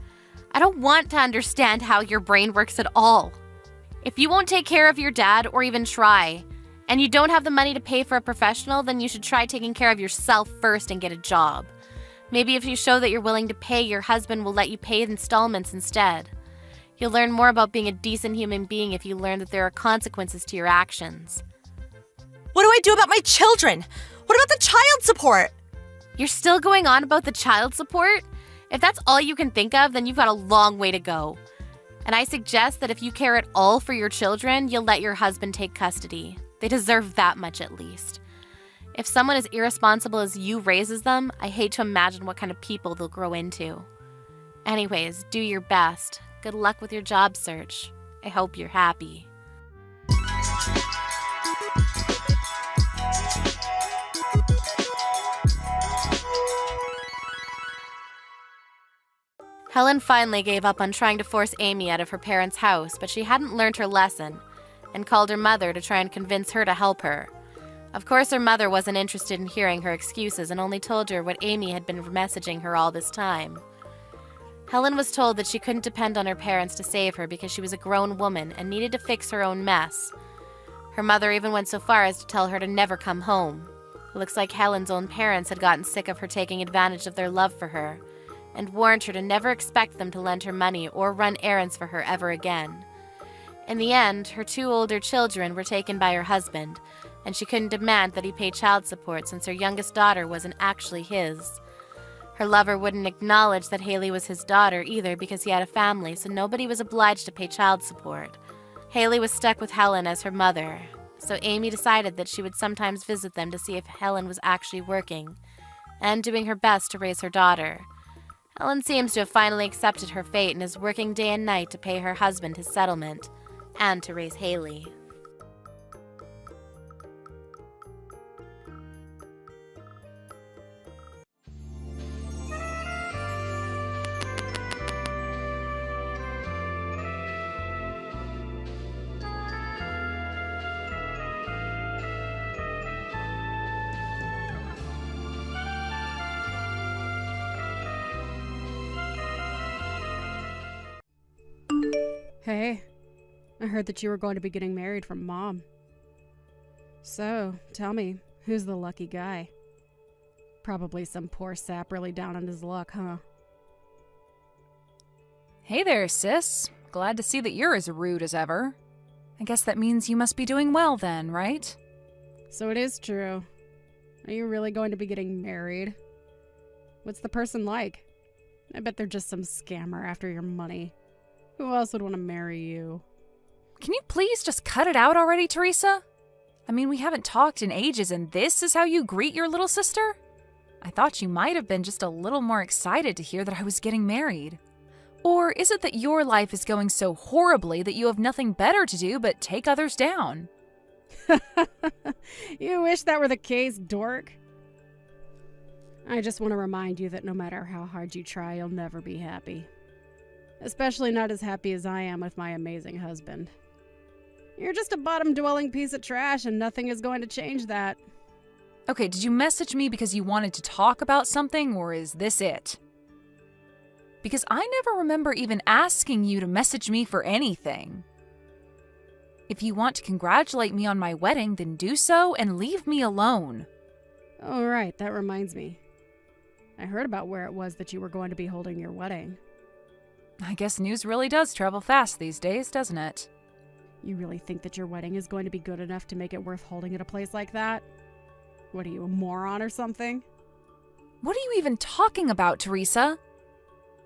I don't want to understand how your brain works at all. If you won't take care of your dad or even try, and you don't have the money to pay for a professional, then you should try taking care of yourself first and get a job. Maybe if you show that you're willing to pay, your husband will let you pay installments instead. You'll learn more about being a decent human being if you learn that there are consequences to your actions. What do I do about my children? What about the child support? You're still going on about the child support? If that's all you can think of, then you've got a long way to go. And I suggest that if you care at all for your children, you'll let your husband take custody. They deserve that much at least. If someone as irresponsible as you raises them, I hate to imagine what kind of people they'll grow into. Anyways, do your best. Good luck with your job search. I hope you're happy. Helen finally gave up on trying to force Amy out of her parents' house, but she hadn't learned her lesson and called her mother to try and convince her to help her. Of course, her mother wasn't interested in hearing her excuses and only told her what Amy had been messaging her all this time. Helen was told that she couldn't depend on her parents to save her because she was a grown woman and needed to fix her own mess. Her mother even went so far as to tell her to never come home. It looks like Helen's own parents had gotten sick of her taking advantage of their love for her and warned her to never expect them to lend her money or run errands for her ever again. In the end, her 2 older children were taken by her husband, and she couldn't demand that he pay child support since her youngest daughter wasn't actually his. Her lover wouldn't acknowledge that Haley was his daughter either because he had a family, so nobody was obliged to pay child support. Haley was stuck with Helen as her mother. so Amy decided that she would sometimes visit them to see if Helen was actually working and doing her best to raise her daughter. Helen seems to have finally accepted her fate and is working day and night to pay her husband his settlement and to raise Haley. Hey, I heard that you were going to be getting married from Mom. So, tell me, who's the lucky guy? Probably some poor sap really down on his luck, huh? Hey there, sis. Glad to see that you're as rude as ever. I guess that means you must be doing well then, right? So it is true. Are you really going to be getting married? What's the person like? I bet they're just some scammer after your money. Who else would want to marry you? Can you please just cut it out already, Teresa? I mean, we haven't talked in ages and this is how you greet your little sister? I thought you might have been just a little more excited to hear that I was getting married. Or is it that your life is going so horribly that you have nothing better to do but take others down? You wish that were the case, dork. I just want to remind you that no matter how hard you try, you'll never be happy. Especially not as happy as I am with my amazing husband. You're just a bottom-dwelling piece of trash and nothing is going to change that. Okay, did you message me because you wanted to talk about something, or is this it? Because I never remember even asking you to message me for anything. If you want to congratulate me on my wedding, then do so and leave me alone. Oh, right, that reminds me. I heard about where it was that you were going to be holding your wedding. I guess news really does travel fast these days, doesn't it? You really think that your wedding is going to be good enough to make it worth holding at a place like that? What are you, a moron or something? What are you even talking about, Teresa?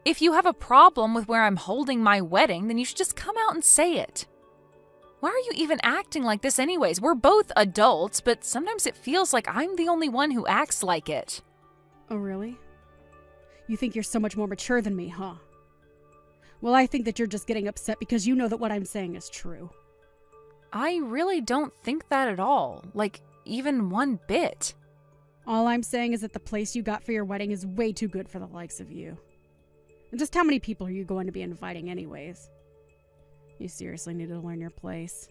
If you have a problem with where I'm holding my wedding, then you should just come out and say it. Why are you even acting like this anyways? We're both adults, but sometimes it feels like I'm the only one who acts like it. Oh, really? You think you're so much more mature than me, huh? Well, I think that you're just getting upset because you know that what I'm saying is true. I really don't think that at all. Like, even one bit. All I'm saying is that the place you got for your wedding is way too good for the likes of you. And just how many people are you going to be inviting anyways? You seriously need to learn your place.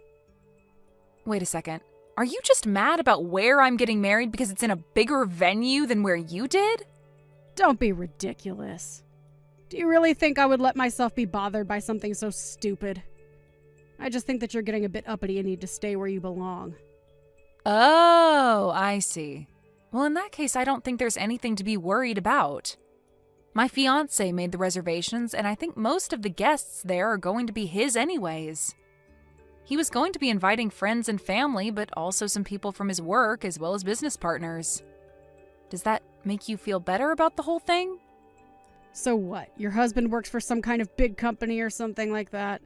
Wait a second. Are you just mad about where I'm getting married because it's in a bigger venue than where you did? Don't be ridiculous. Do you really think I would let myself be bothered by something so stupid? I just think that you're getting a bit uppity and need to stay where you belong. Oh, I see. Well, in that case, I don't think there's anything to be worried about. My fiancé made the reservations, and I think most of the guests there are going to be his anyways. He was going to be inviting friends and family, but also some people from his work as well as business partners. Does that make you feel better about the whole thing? So what? Your husband works for some kind of big company or something like that?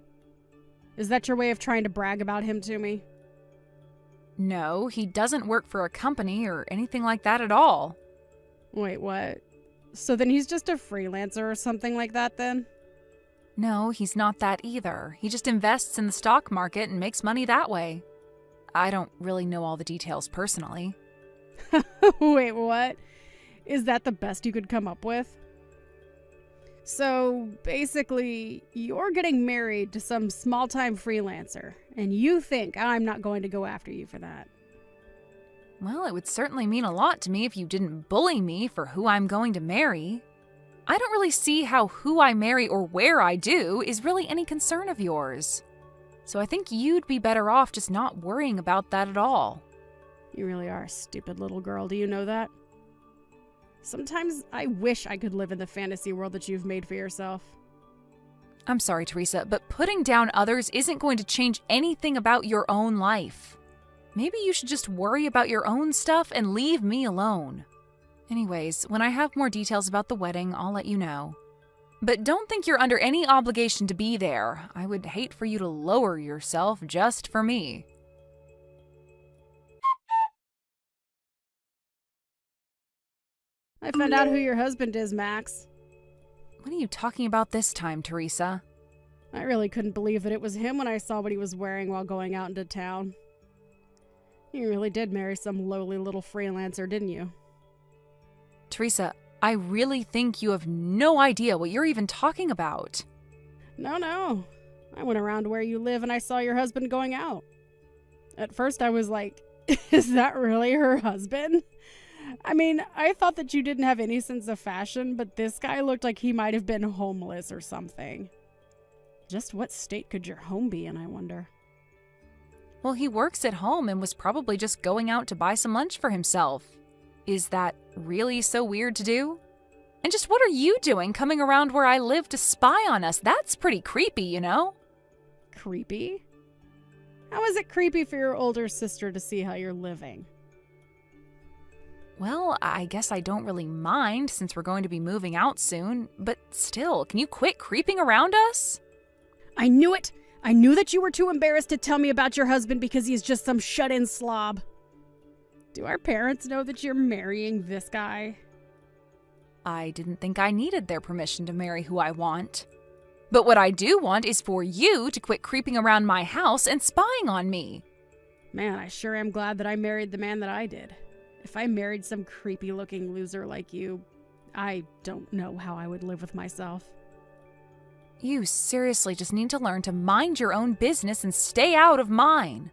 Is that your way of trying to brag about him to me? No, he doesn't work for a company or anything like that at all. Wait, what? So then he's just a freelancer or something like that then? No, he's not that either. He just invests in the stock market and makes money that way. I don't really know all the details personally. Wait, what? Is that the best you could come up with? So, basically, you're getting married to some small-time freelancer, and you think I'm not going to go after you for that. Well, it would certainly mean a lot to me if you didn't bully me for who I'm going to marry. I don't really see how who I marry or where I do is really any concern of yours. So I think you'd be better off just not worrying about that at all. You really are a stupid little girl, do you know that? Sometimes I wish I could live in the fantasy world that you've made for yourself. I'm sorry, Teresa, but putting down others isn't going to change anything about your own life. Maybe you should just worry about your own stuff and leave me alone. Anyways, when I have more details about the wedding, I'll let you know. But don't think you're under any obligation to be there. I would hate for you to lower yourself just for me. I found out who your husband is, Max. What are you talking about this time, Teresa? I really couldn't believe that it was him when I saw what he was wearing while going out into town. You really did marry some lowly little freelancer, didn't you? Teresa, I really think you have no idea what you're even talking about. No. I went around where you live and I saw your husband going out. At first I was like, is that really her husband? I mean, I thought that you didn't have any sense of fashion, but this guy looked like he might have been homeless or something. Just what state could your home be in, I wonder? Well, he works at home and was probably just going out to buy some lunch for himself. Is that really so weird to do? And just what are you doing coming around where I live to spy on us? That's pretty creepy, you know? Creepy? How is it creepy for your older sister to see how you're living? Well, I guess I don't really mind since we're going to be moving out soon, but still, can you quit creeping around us? I knew it! I knew that you were too embarrassed to tell me about your husband because he's just some shut-in slob. Do our parents know that you're marrying this guy? I didn't think I needed their permission to marry who I want. But what I do want is for you to quit creeping around my house and spying on me. Man, I sure am glad that I married the man that I did. If I married some creepy-looking loser like you, I don't know how I would live with myself. You seriously just need to learn to mind your own business and stay out of mine.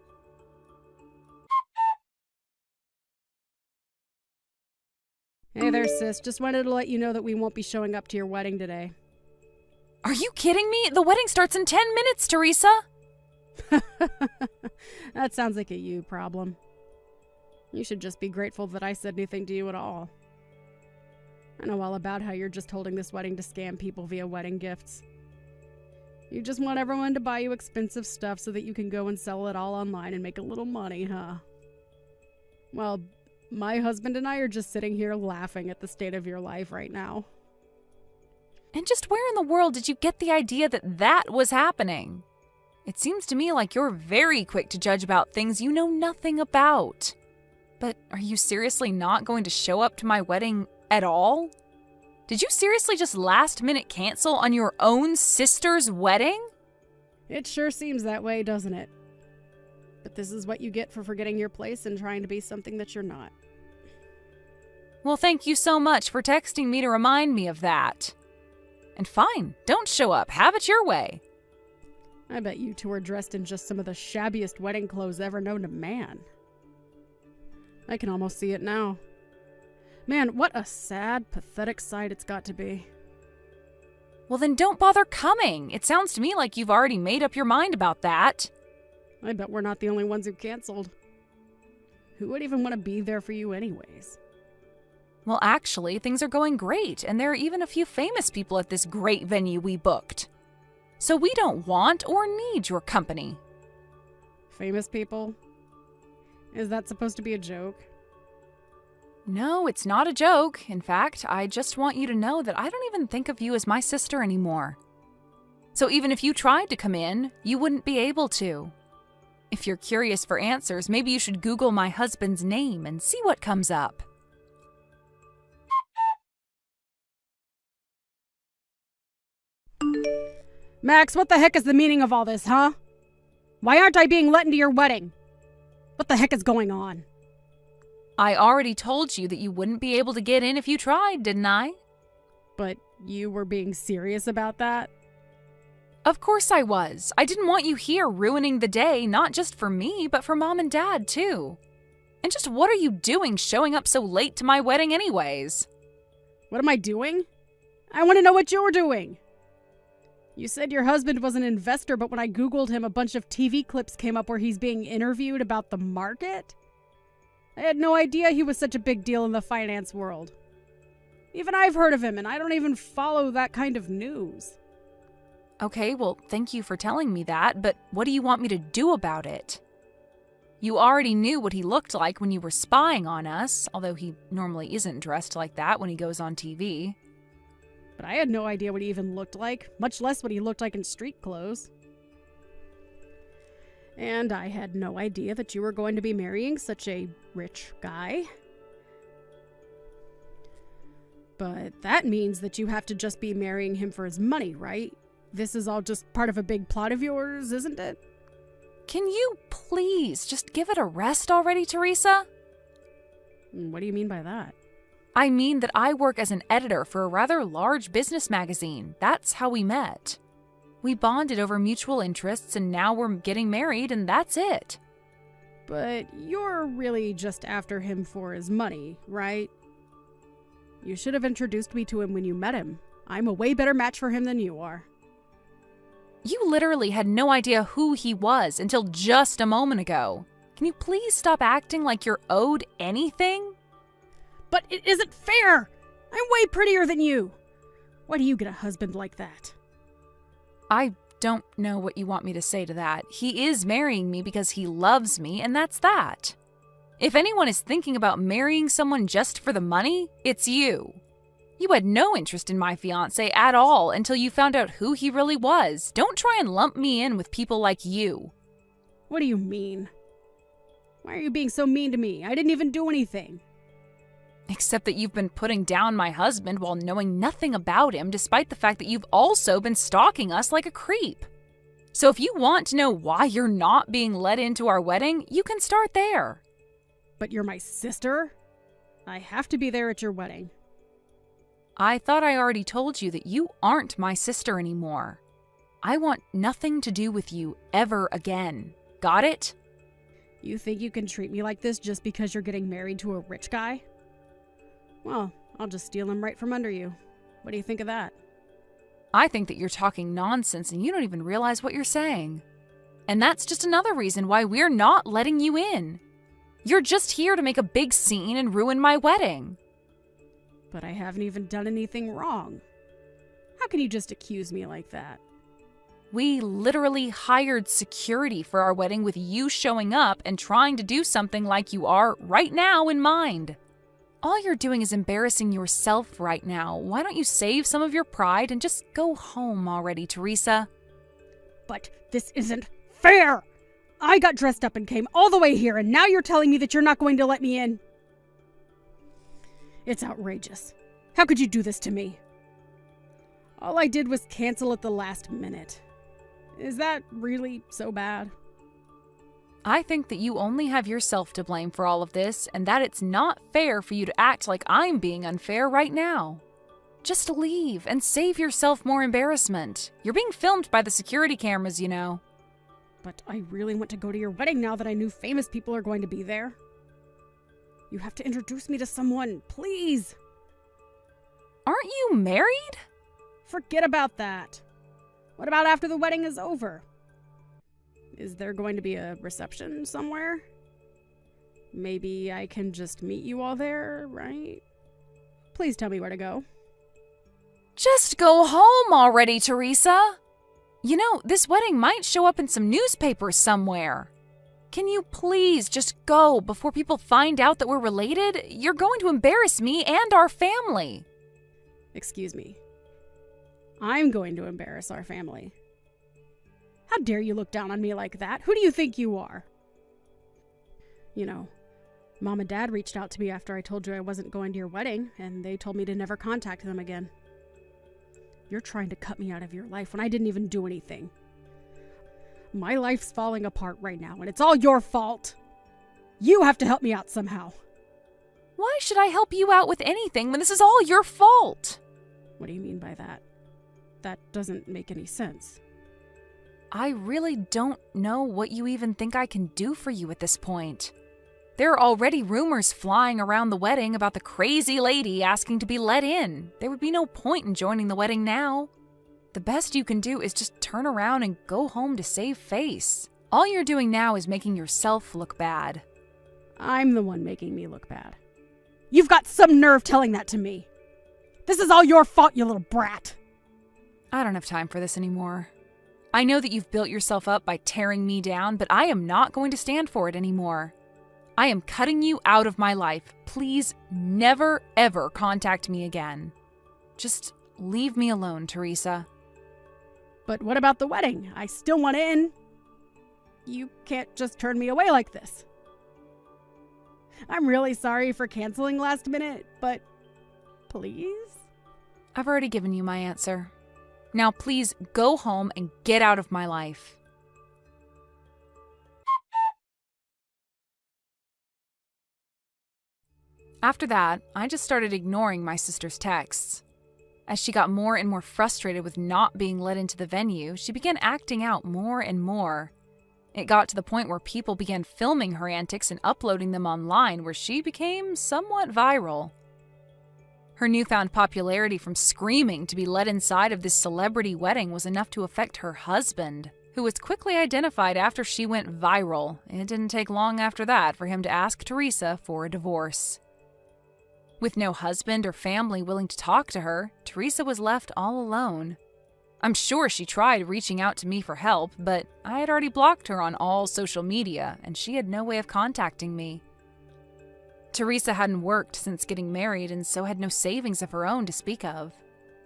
Hey there, sis. Just wanted to let you know that we won't be showing up to your wedding today. Are you kidding me? The wedding starts in 10 minutes, Teresa. That sounds like a you problem. You should just be grateful that I said anything to you at all. I know all about how you're just holding this wedding to scam people via wedding gifts. You just want everyone to buy you expensive stuff so that you can go and sell it all online and make a little money, huh? Well, my husband and I are just sitting here laughing at the state of your life right now. And just where in the world did you get the idea that that was happening? It seems to me like you're very quick to judge about things you know nothing about. But are you seriously not going to show up to my wedding at all? Did you seriously just last minute cancel on your own sister's wedding? It sure seems that way, doesn't it? But this is what you get for forgetting your place and trying to be something that you're not. Well, thank you so much for texting me to remind me of that. And fine, don't show up. Have it your way. I bet you two are dressed in just some of the shabbiest wedding clothes ever known to man. I can almost see it now. Man, what a sad, pathetic sight it's got to be. Well, then don't bother coming. It sounds to me like you've already made up your mind about that. I bet we're not the only ones who canceled. Who would even want to be there for you anyways? Well, actually, things are going great, and there are even a few famous people at this great venue we booked. So we don't want or need your company. Famous people? Is that supposed to be a joke? No, it's not a joke. In fact, I just want you to know that I don't even think of you as my sister anymore. So even if you tried to come in, you wouldn't be able to. If you're curious for answers, maybe you should Google my husband's name and see what comes up. Max, what the heck is the meaning of all this, huh? Why aren't I being let into your wedding? What the heck is going on? I already told you that you wouldn't be able to get in if you tried, didn't I? But you were being serious about that? Of course I was. I didn't want you here ruining the day, not just for me, but for Mom and Dad, too. And just what are you doing showing up so late to my wedding anyways? What am I doing? I want to know what you're doing. You said your husband was an investor, but when I Googled him, a bunch of TV clips came up where he's being interviewed about the market? I had no idea he was such a big deal in the finance world. Even I've heard of him, and I don't even follow that kind of news. Okay, well, thank you for telling me that, but what do you want me to do about it? You already knew what he looked like when you were spying on us, although he normally isn't dressed like that when he goes on TV. But I had no idea what he even looked like, much less what he looked like in street clothes. And I had no idea that you were going to be marrying such a rich guy. But that means that you have to just be marrying him for his money, right? This is all just part of a big plot of yours, isn't it? Can you please just give it a rest already, Teresa? What do you mean by that? I mean that I work as an editor for a rather large business magazine. That's how we met. We bonded over mutual interests, and now we're getting married, and that's it. But you're really just after him for his money, right? You should have introduced me to him when you met him. I'm a way better match for him than you are. You literally had no idea who he was until just a moment ago. Can you please stop acting like you're owed anything? But it isn't fair! I'm way prettier than you! Why do you get a husband like that? I don't know what you want me to say to that. He is marrying me because he loves me, and that's that. If anyone is thinking about marrying someone just for the money, it's you. You had no interest in my fiancé at all until you found out who he really was. Don't try and lump me in with people like you. What do you mean? Why are you being so mean to me? I didn't even do anything. Except that you've been putting down my husband while knowing nothing about him, despite the fact that you've also been stalking us like a creep. So if you want to know why you're not being let into our wedding, you can start there. But you're my sister? I have to be there at your wedding. I thought I already told you that you aren't my sister anymore. I want nothing to do with you ever again. Got it? You think you can treat me like this just because you're getting married to a rich guy? Well, I'll just steal him right from under you. What do you think of that? I think that you're talking nonsense and you don't even realize what you're saying. And that's just another reason why we're not letting you in. You're just here to make a big scene and ruin my wedding. But I haven't even done anything wrong. How can you just accuse me like that? We literally hired security for our wedding with you showing up and trying to do something like you are right now in mind. All you're doing is embarrassing yourself right now. Why don't you save some of your pride and just go home already, Teresa? But this isn't fair! I got dressed up and came all the way here, and now you're telling me that you're not going to let me in? It's outrageous. How could you do this to me? All I did was cancel at the last minute. Is that really so bad? I think that you only have yourself to blame for all of this, and that it's not fair for you to act like I'm being unfair right now. Just leave and save yourself more embarrassment. You're being filmed by the security cameras, you know. But I really want to go to your wedding now that I knew famous people are going to be there. You have to introduce me to someone, please. Aren't you married? Forget about that. What about after the wedding is over? Is there going to be a reception somewhere? Maybe I can just meet you all there, right? Please tell me where to go. Just go home already, Teresa. You know, this wedding might show up in some newspapers somewhere. Can you please just go before people find out that we're related? You're going to embarrass me and our family. Excuse me. I'm going to embarrass our family. How dare you look down on me like that? Who do you think you are? You know, Mom and Dad reached out to me after I told you I wasn't going to your wedding, and they told me to never contact them again. You're trying to cut me out of your life when I didn't even do anything. My life's falling apart right now, and it's all your fault. You have to help me out somehow. Why should I help you out with anything when this is all your fault? What do you mean by that? That doesn't make any sense. I really don't know what you even think I can do for you at this point. There are already rumors flying around the wedding about the crazy lady asking to be let in. There would be no point in joining the wedding now. The best you can do is just turn around and go home to save face. All you're doing now is making yourself look bad. I'm the one making me look bad. You've got some nerve telling that to me. This is all your fault, you little brat. I don't have time for this anymore. I know that you've built yourself up by tearing me down, but I am not going to stand for it anymore. I am cutting you out of my life. Please never, ever contact me again. Just leave me alone, Teresa. But what about the wedding? I still want in. You can't just turn me away like this. I'm really sorry for canceling last minute, but please? I've already given you my answer. Now please go home and get out of my life. After that, I just started ignoring my sister's texts. As she got more and more frustrated with not being let into the venue, she began acting out more and more. It got to the point where people began filming her antics and uploading them online, where she became somewhat viral. Her newfound popularity from screaming to be let inside of this celebrity wedding was enough to affect her husband, who was quickly identified after she went viral. It didn't take long after that for him to ask Teresa for a divorce. With no husband or family willing to talk to her, Teresa was left all alone. I'm sure she tried reaching out to me for help, but I had already blocked her on all social media, and she had no way of contacting me. Teresa hadn't worked since getting married and so had no savings of her own to speak of.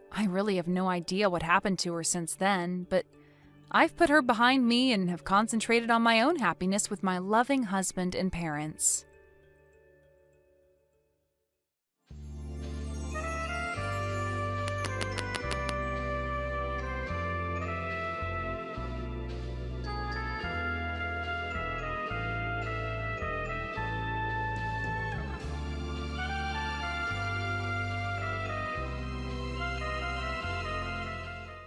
I really have no idea what happened to her since then, but I've put her behind me and have concentrated on my own happiness with my loving husband and parents.